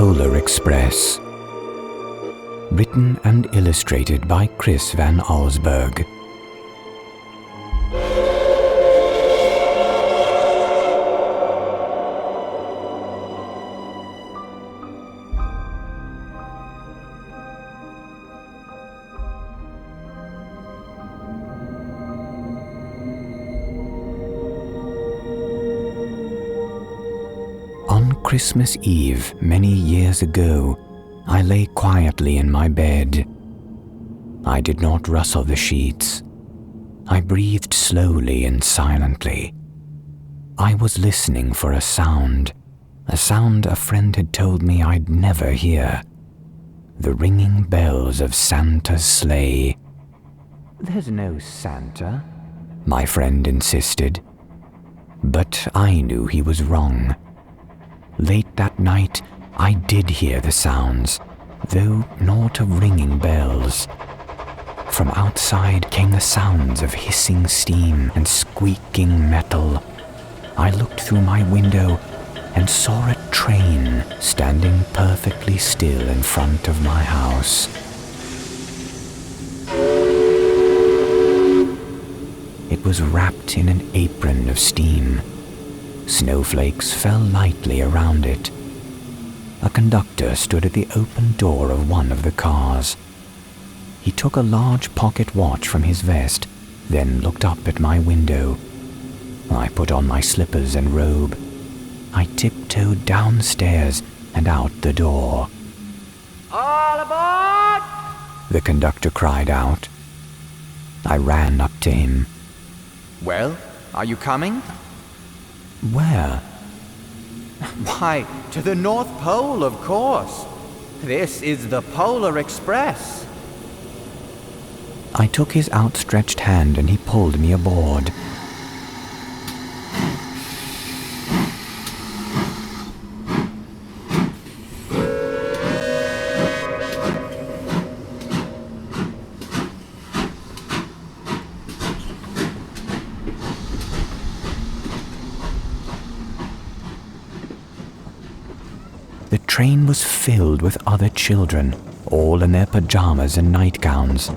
Polar Express. Written and illustrated by Chris Van Allsburg. On Christmas Eve, many years ago, I lay quietly in my bed. I did not rustle the sheets. I breathed slowly and silently. I was listening for a sound a friend had told me I'd never hear. The ringing bells of Santa's sleigh. "There's no Santa," my friend insisted. But I knew he was wrong. Late that night, I did hear the sounds, though not of ringing bells. From outside came the sounds of hissing steam and squeaking metal. I looked through my window and saw a train standing perfectly still in front of my house. It was wrapped in an apron of steam. Snowflakes fell lightly around it. A conductor stood at the open door of one of the cars. He took a large pocket watch from his vest, then looked up at my window. I put on my slippers and robe. I tiptoed downstairs and out the door. "All aboard!" the conductor cried out. I ran up to him. "Well, are you coming?" "Where?" "Why, to the North Pole, of course. This is the Polar Express." I took his outstretched hand and he pulled me aboard. The train was filled with other children, all in their pajamas and nightgowns.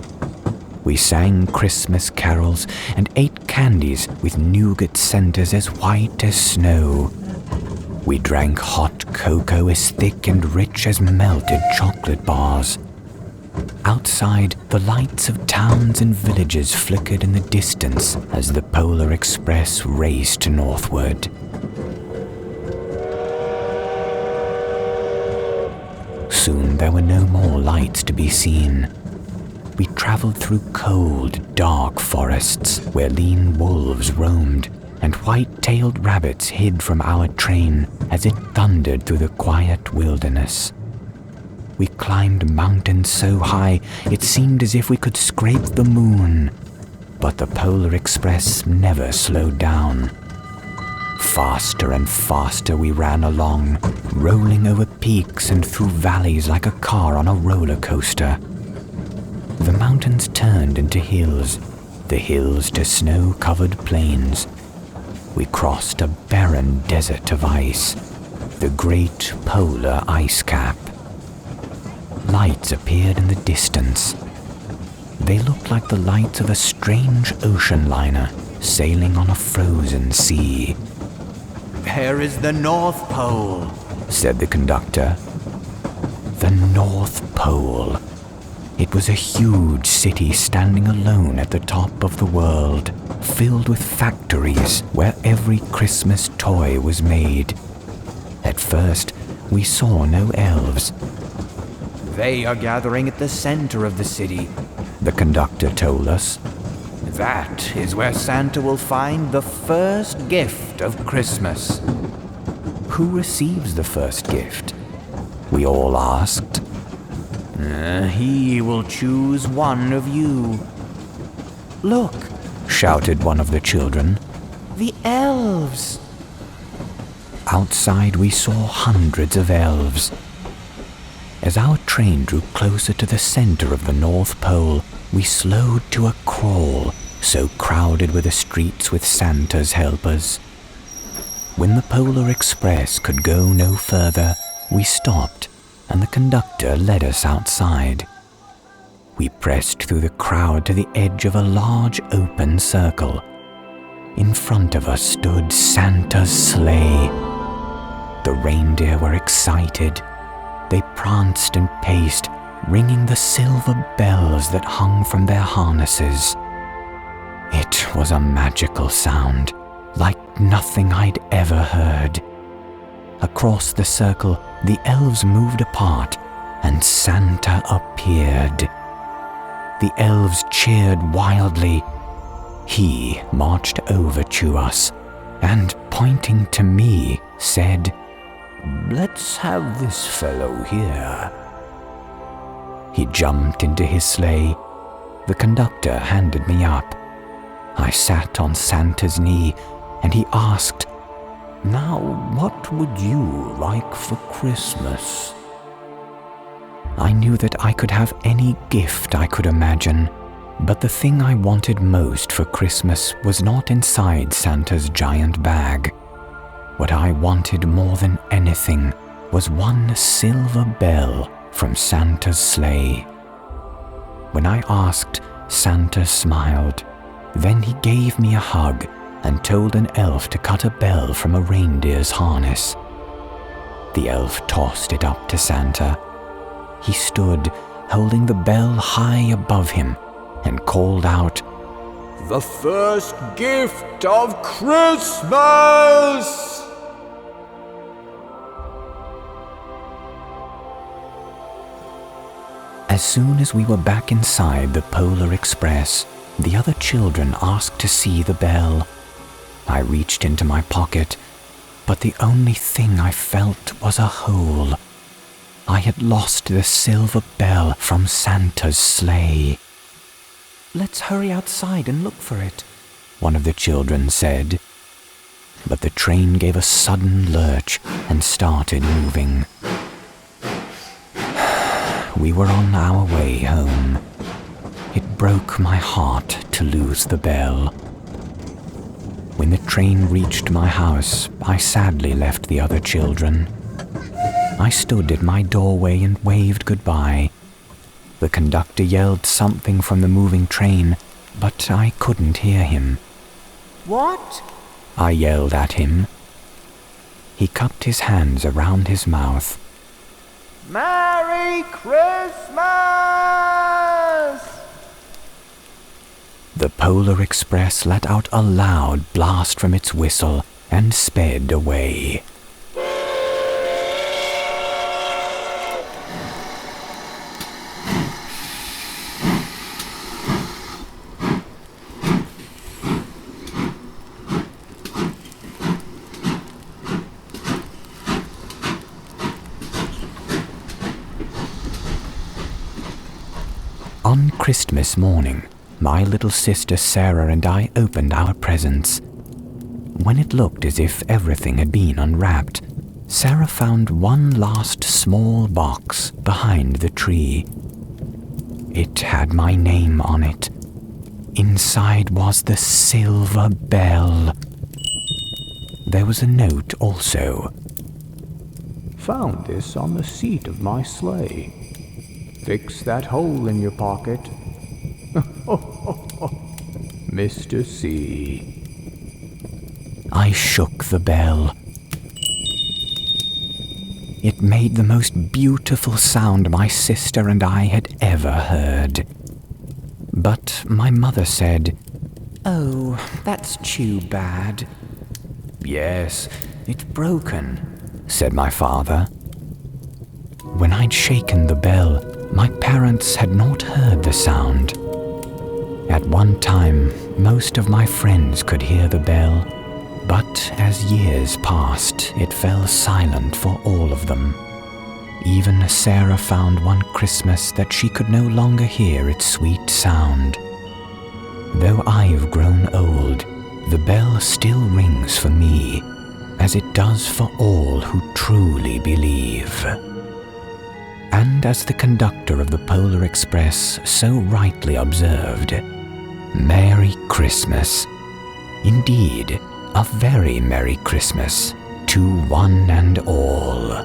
We sang Christmas carols and ate candies with nougat centers as white as snow. We drank hot cocoa as thick and rich as melted chocolate bars. Outside, the lights of towns and villages flickered in the distance as the Polar Express raced northward. Soon there were no more lights to be seen. We traveled through cold, dark forests where lean wolves roamed and white-tailed rabbits hid from our train as it thundered through the quiet wilderness. We climbed mountains so high it seemed as if we could scrape the moon, but the Polar Express never slowed down. Faster and faster we ran along, rolling over peaks and through valleys like a car on a roller coaster. The mountains turned into hills, the hills to snow-covered plains. We crossed a barren desert of ice, the great polar ice cap. Lights appeared in the distance. They looked like the lights of a strange ocean liner sailing on a frozen sea. "There is the North Pole," said the conductor. The North Pole. It was a huge city standing alone at the top of the world, filled with factories where every Christmas toy was made. At first, we saw no elves. "They are gathering at the center of the city," the conductor told us. "That is where Santa will find the first gift of Christmas." "Who receives the first gift?" we all asked. "He will choose one of you." "Look," shouted one of the children. "The elves!" Outside we saw hundreds of elves. As our train drew closer to the center of the North Pole, we slowed to a crawl, so crowded were the streets with Santa's helpers. When the Polar Express could go no further, we stopped and the conductor led us outside. We pressed through the crowd to the edge of a large open circle. In front of us stood Santa's sleigh. The reindeer were excited. They pranced and paced, ringing the silver bells that hung from their harnesses. It was a magical sound, like nothing I'd ever heard. Across the circle, the elves moved apart, and Santa appeared. The elves cheered wildly. He marched over to us, and pointing to me, said, "Let's have this fellow here." He jumped into his sleigh. The conductor handed me up. I sat on Santa's knee, and he asked, "Now, what would you like for Christmas?" I knew that I could have any gift I could imagine, but the thing I wanted most for Christmas was not inside Santa's giant bag. What I wanted more than anything was one silver bell from Santa's sleigh. When I asked, Santa smiled. Then he gave me a hug and told an elf to cut a bell from a reindeer's harness. The elf tossed it up to Santa. He stood, holding the bell high above him, and called out, "The first gift of Christmas!" As soon as we were back inside the Polar Express, the other children asked to see the bell. I reached into my pocket, but the only thing I felt was a hole. I had lost the silver bell from Santa's sleigh. "Let's hurry outside and look for it," one of the children said. But the train gave a sudden lurch and started moving. We were on our way home. It broke my heart to lose the bell. When the train reached my house, I sadly left the other children. I stood at my doorway and waved goodbye. The conductor yelled something from the moving train, but I couldn't hear him. "What?" I yelled at him. He cupped his hands around his mouth. "Merry Christmas!" The Polar Express let out a loud blast from its whistle and sped away. On Christmas morning, my little sister Sarah and I opened our presents. When it looked as if everything had been unwrapped, Sarah found one last small box behind the tree. It had my name on it. Inside was the silver bell. There was a note also. "Found this on the seat of my sleigh. Fix that hole in your pocket. Mr. C." I shook the bell. It made the most beautiful sound my sister and I had ever heard. But my mother said, "Oh, that's too bad." "Yes, it's broken," said my father. When I'd shaken the bell, my parents had not heard the sound. At one time, most of my friends could hear the bell, but as years passed, it fell silent for all of them. Even Sarah found one Christmas that she could no longer hear its sweet sound. Though I've grown old, the bell still rings for me, as it does for all who truly believe. And as the conductor of the Polar Express so rightly observed, Merry Christmas. Indeed, a very Merry Christmas to one and all.